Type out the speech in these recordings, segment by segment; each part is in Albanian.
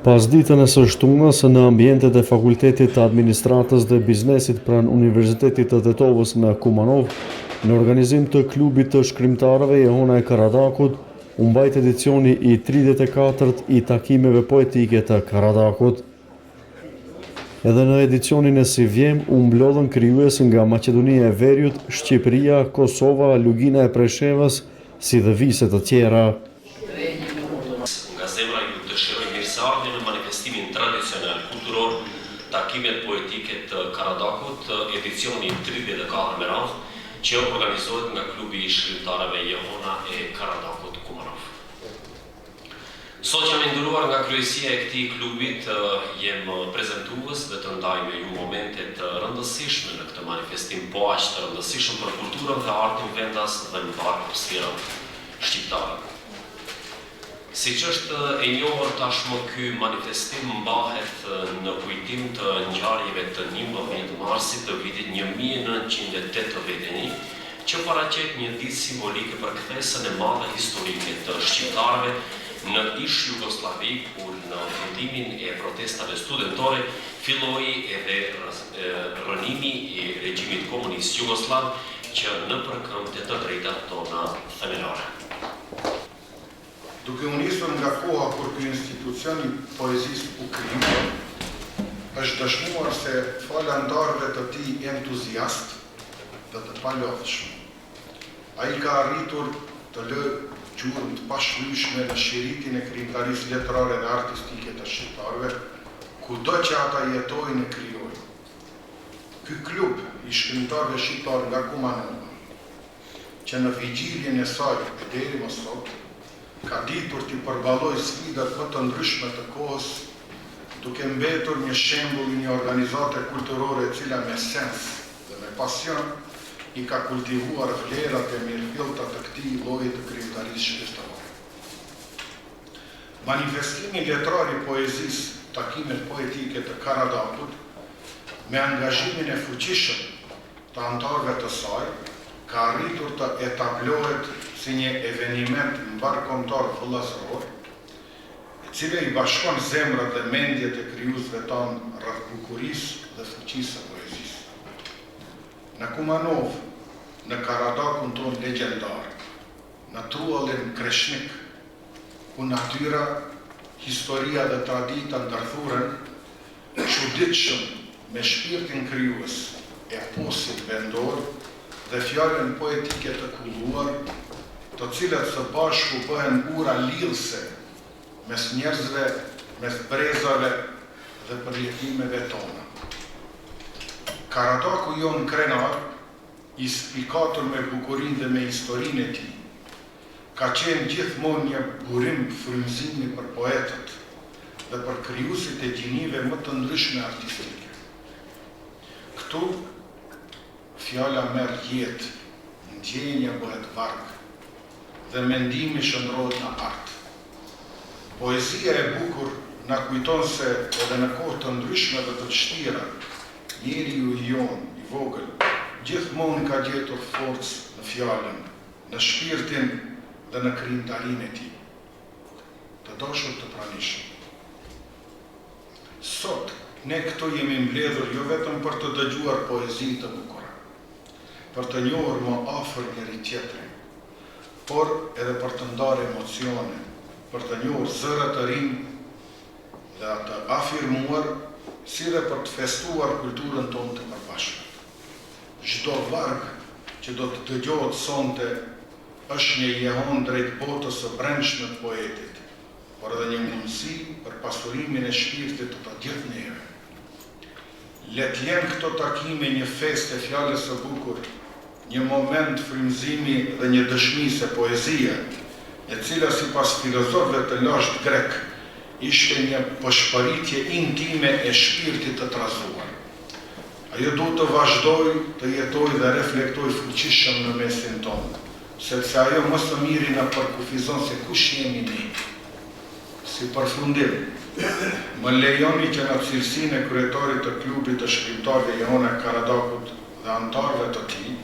Pas ditën e së shtunës në ambientet e Fakultetit të Administratës dhe Biznesit pranë Universitetit të Tetovës në Kumanov, në organizim të klubit të shkrimtarëve Jehona e Karadakut, u mbajt edicioni i 34 i takimeve poetike të Karadakut. Edhe në edicionin e si vjem, u mblodhën krijues nga Maqedonia e Veriut, Shqipëria, Kosova, Lugina e Preshevës, si dhe vise të tjera. Nga zemra ju dëshiroj mirëseardhjen në manifestimin tradicional kulturor takimet poetike të Karadakut, edicioni 34 me radhë, që organizohet nga klubi i shkrimtarëve Jehona e Karadakut Kumanov. Sot jam i nderuar nga kryesia e këtij klubit, jem prezantues dhe të ndaj me ju momente të rëndësishme në këtë manifestim po aq të rëndësishëm për kulturën dhe artin vendas dhe në hapësirën shqiptare. Siç është e njohur tashmë, ky manifestim mbahet në kujtim të ngjarjeve të 11 marsit të vitit 1981, që paraqet një ditë simbolike për kthesën e madhe historike të shqiptarëve në ish Jugosllavi, kur në fundimin e protestave studentore filloi edhe rënimi i regjimit komunist jugosllav, që në përkëmbë të drejtat tona themelore. Duke u nisur nga koha kur ky institucion i poezisë u krijoi, është dëshmuar se falandarëve të tij entuziast dhe të palodhshëm, ai ka arritur të lë gjurmë të pashlyeshme në shiritin e krijimtarisë letrare dhe artistike të shqiptarëve, kudo që ata jetojnë e krijojnë. Ky klub i shkrimtarëve shqiptar nga Kumanova, që në vigjiljen e saj e deri më sot, ka ditur t'i përballojë sfidat më të ndryshme të kohës, duke mbetur një shembull i një organizate kulturore e cila me sens dhe me pasion i ka kultivuar vlerat e mirëfillta të këtij lloji të krijimtarisë shpirtërore. Manifestimi letrar i poezisë takimet poetike të Karadakut, me angazhimin e fuqishëm të anëtarëve të saj, ka arritur të etablohet si një eveniment mbarkombëtar vëllazëror, i cili i bashkon zemrat dhe mendjet e krijuesve tanë rreth bukurisë dhe fuqisë së poezisë. Në Kumanov, në Karadakun ton legjendar, në truallin kreshnik, ku natyra, historia dhe tradita ndërthuren, çuditshëm me shpirtin krijues e posit vendor dhe fjalën poetike të kulluar, të cilat së bashku bëhen ura lidhëse mes njerëzve, mes brezave dhe përjetimeve tona. Karadaku jon krenar, i spikatur me bukurinë dhe me historinë e tij, ka qenë gjithmonë një burim frymëzimi për poetët dhe për krijuesit e gjinive më të ndryshme artistike. Këtu fjala merr jetë, ndjenja bëhet varg dhe mendimi shndrohet në art. Poezia e bukur na kujton se edhe në kohë të ndryshme dhe të vështira, njeriu i jon, i vogël, gjithmonë ka gjetur forcë në fjalën, në shpirtin dhe në krijimtarinë e tij. Të dashur të pranishëm. Sot ne këtu jemi mbledhur jo vetëm për të dëgjuar poezi të bukura, për të njohur më afër njëri tjetrin, por edhe për të ndarë emocione, për të njohur zëra të rinj dhe të afirmuar, si dhe për të festuar kulturën tonë të përbashkët. Çdo varg që do të dëgjohet sonte është një jehon drejt botës së brendshme të poetit, por edhe një mundësi për pasurimin e shpirtit të gjithë neve. Le të jenë këto takime një festë e fjalës së bukur, një moment frymëzimi dhe një dëshmi se poezia, e cila sipas filozofëve të lashtë grek, ishte një pëshpëritje intime e shpirtit të trazuar. Ajo duhet të vazhdoj, të jetoj dhe reflektoj fuqishëm në mesin tonë, sepse ajo më së miri na përkufizon se kush jemi ne. Si përfundim, më lejoni që në cilësinë e kryetarit të klubit të shkrimtarëve Jehona e Karadakut dhe anëtarëve të tij,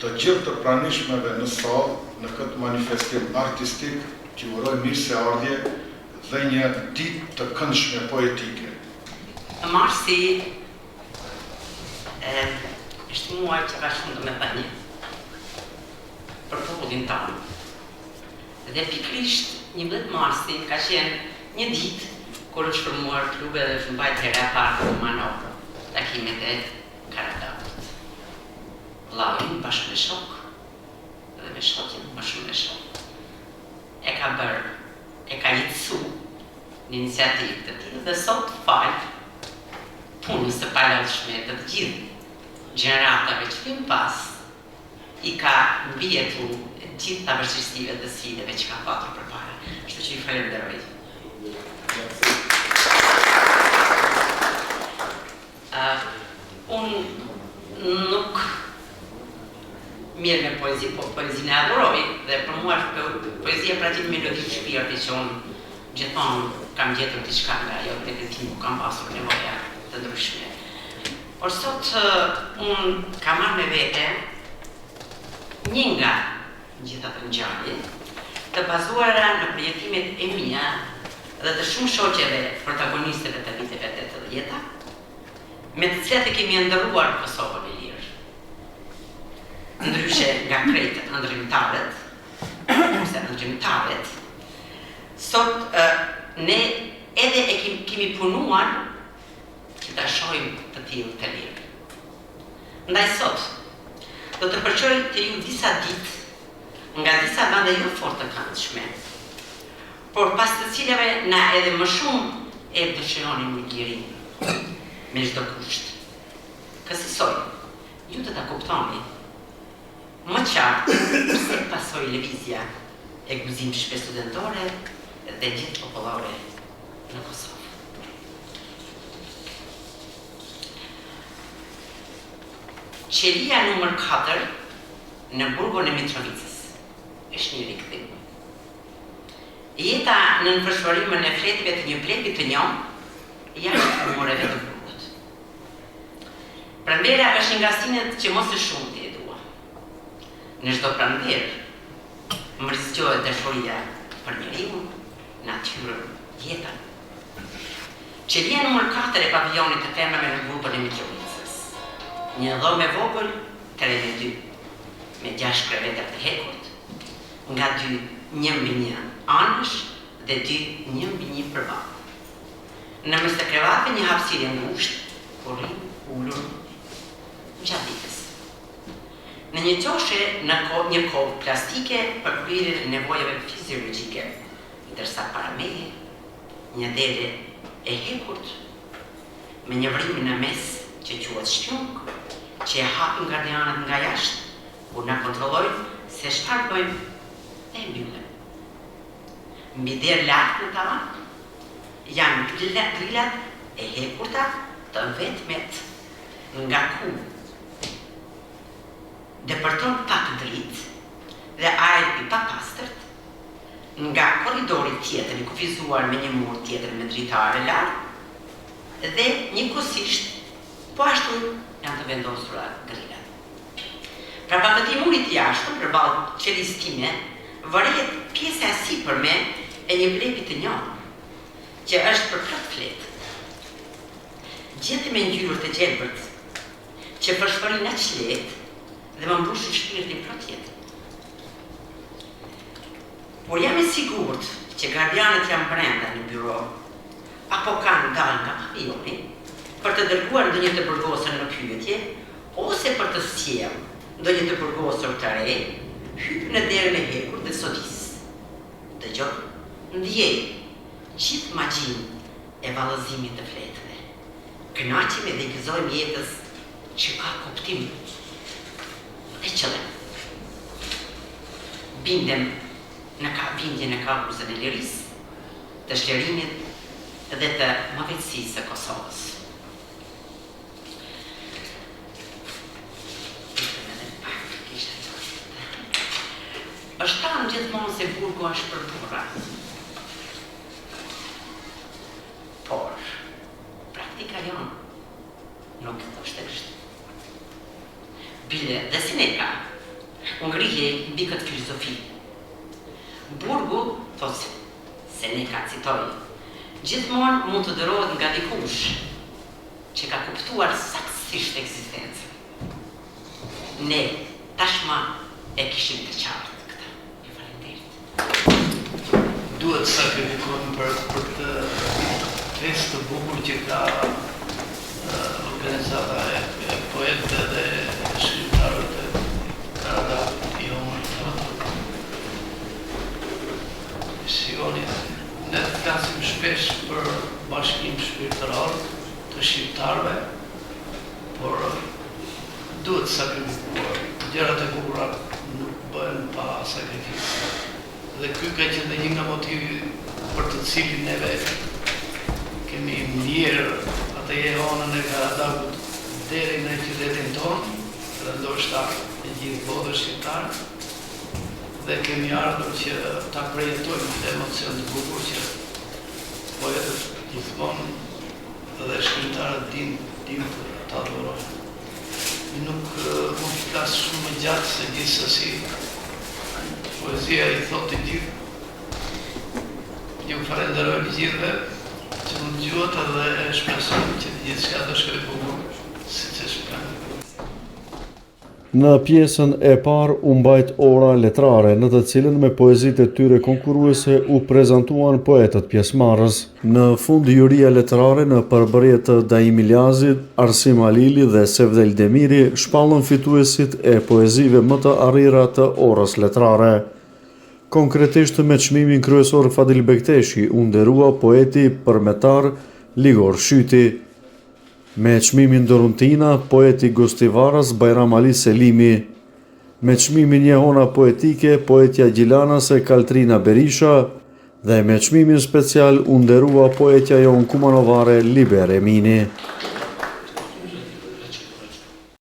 të gjithë të pranishmeve në sallë në këtë manifestim artistik, që uroj mirëseardhje dhe një ditë të këndshme poetike. Marsi është muaj që ka shumë të me thënie për popullin tonë. Dhe pikrisht 11 marsi ka qenë një ditë kur është formuar klubi dhe është mbajtur hera e parë në Kumanov, takimet e Karadakut. Vllavin bashkë me shok dhe me shokin bashkë me shok. E ka jetësu një iniciativë të tillë dhe sot fal punës së palotshme të gjithë gjeneratave që vijnë pas i ka mbjetur gjithë të vështirësive dhe sfidave që ka patur përpara. Kështu që i falenderoj. Unë nuk mirë me poezi, po poezinë e adhuroj dhe për mua poezia pra gjithë melodi të shpirtit që unë gjithmonë kam gjetur diçka nga ajo dhe tim ku kam pasur nevoja të ndryshme. Por sot unë kam marrë me vete një nga gjitha të ngjarje të bazuara në projektimet e mia dhe të shumë shoqeve protagonisteve të viteve 80-ta, me të cilat e kemi ndërruar Kosovën e lirë. Ndryshe nga krejt ndërrimtarët, sot ne edhe e kemi punuar që ta shohim të tillë të lirë. Ndaj sot, do të përqoj të ju disa ditë nga disa vende jo fort të këndshme, por pas të cilave na edhe më shumë e dëshironin një lirinë, me çdo kusht. Kësaj, ju të ta kuptoni më qartë pse pasoi lëvizja e guzimshme studentore dhe gjithë popullore në Kosovë. Qelia numër 4 në burgun e Mitrovicës është një rikthim. Jeta në nënpërshërimën e fletive të një plepi të njohur jashtë mureve të burgut. Pranvera është një nga sinët që mos e shumti e dua. Në çdo pranverë më rizgjohet dashuria për njeriu, natyrën, jetën. Qelia numër 4 e pavionit të femrave në burgun e Mitrovicës. Një dhomë e vogël, 3x2, me 6 krevete të hekurt, nga 2 1/1 anësh dhe 2 1/1 përballë. Në mes të krevatëve një hapësirë ngushtë, por ulur gjatë ditës. Në një qoshe në një kovë plastike për kryerjen e nevojave fiziologjike, ndërsa para meje një dele e hekurt me një vrimë në mes që quhet shpjunk, që e hapin gardianët nga jashtë, kur na kontrollojnë se çfarë bëjmë e mbyllen. Mbi derë lart në tavan janë grillat e hekurta të vetmet nga ku depërton pak dritë dhe ajër i papastërt nga korridori tjetër i kufizuar me një mur tjetër me dritare lart dhe njëkohësisht po ashtu janë të vendosura grillat. Pra pa këtij murit jashtë, përballë qelisë time, vërehet pjesa e sipërme e një plepi të njohur, që është për plot fletë. Gjeti me ngjyrë të gjelbërt, që përshkruajnë aq lehtë dhe më mbushin shpirtin plot jetë. Por jam e sigurt që gardianët janë brenda në byro, apo kanë dalë nga pavioni për të dërguar ndonjë të burgosur në pyetje, ose për të sjellë ndonjë të burgosur të re, hyp në derën e hekur dhe sodis. Dëgjoj, ndjej gjithë magjinë e vallëzimit të fletëve. Kënaqemi dhe i gëzojmë jetës që ka kuptim dhe qëllim. Bindem në bindjen e kauzën e lirisë, të shlerimit dhe të mëdhetësisë së Kosovës. Është tanë gjithmonë se burgu është për burra. Por, praktika jonë nuk thoshte kështu. Bile dhe Seneca ngrihej mbi këtë filozofi. Burgu, thosë Seneca, citoj, gjithmonë mund të dërohet nga dikush që ka kuptuar saktësisht ekzistencën. Ne tashma e kishim të qartë këtë. Ju faleminderit. Duhet sakrifikohen për këtë festë të bukur që ka organizata e poetëve dhe shkrimtarëve të Karadakut, Iomit, Misionit. Ne të flasim shpesh për bashkim shpirtëror të shqiptarëve, por duhet sakrifikuar. Gjërat e bukura nuk bëhen pa sakrificë. Dhe ky ka qenë një nga motivi për të cilin neve kemi ndjerë atë jehonën e Karadakut deri në qytetin tonë, dhe ndoshta e gjithë botën shqiptare, dhe kemi ardhur që ta përjetojmë këtë emocion të bukur që poetët gjithmonë dhe shkrimtarët dinë ta adhurojnë. Nuk mund të flas shumë më gjatë se gjithsesi poezia i thotë të gjithë. Ju falenderoj të gjithëve që më dëgjuat dhe shpresoj që gjithçka do shkojë bukur, siç e shpresoj. Në pjesën e parë u mbajt ora letrare, në të cilën me poezitë e tyre konkurruese u prezantuan poetët pjesëmarrës. Në fund juria letrare në përbërje të Daim Ilyazit, Arsim Halili dhe Sevdel Demiri shpallën fituesit e poezive më të arrira të orës letrare. Konkretisht me çmimin kryesor Fadil Bekteshi u nderua poeti përmetar Ligor Shyti. Me çmimin Doruntina, poeti Gostivaras Bajram Ali Selimi. Me çmimin Jehona poetike, poetja Gjilanase Kaltrina Berisha. Dhe me çmimin special u nderua poetja jon kumanovare Liber Emini.